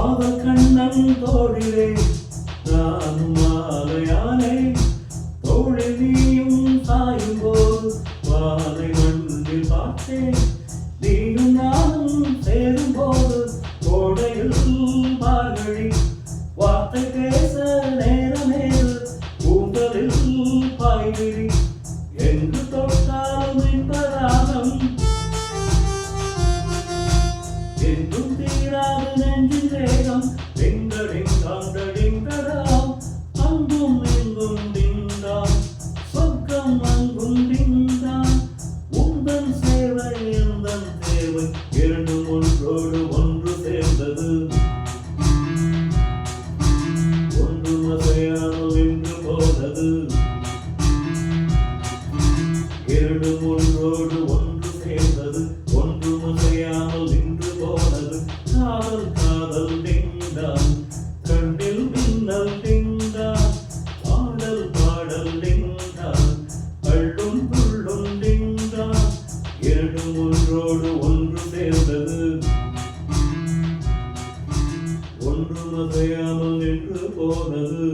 காதல் கண்ணன் தோழிலே நானும் மாலையானே தோழி நீயும் சாயும் போது வாழை மண்ணில் பார்த்தேன் நீயும் நானும் சேரும் போது கோடையில் மார்கழி வார்த்தை பேச நேரமேறு கூந்தலில் பாய்விழி எங்கு தொட்டாலும் இன்பராகம் என்றும் தீராது நெஞ்சின் வேகம் டிங்கடிங்காம் அங்கும் இங்கும் டிங்காம் சொர்க்கம் அங்கும் டிங்காம் உந்தன் சேவை எந்தன் தேவை இரண்டும் ஒன்றோடு ஒன்று சேர்ந்தது ஒன்று மசையாமல் நின்று போனது இரண்டும் ஒன்றோடு ஒன்று சேர்ந்தது ஒன்று மசையாமல் நின்று போனது காதல் காதல் டிங்காம் கண்ணில் மின்னல் டிங்காம் பாடல் பாடல் டிங்காம் அள்ளும் துள்ளும் டிங்காம் இரண்டும் ஒன்றோடு ஒன்று சேர்ந்தது ஒன்று மசையாமல் நின்று போனது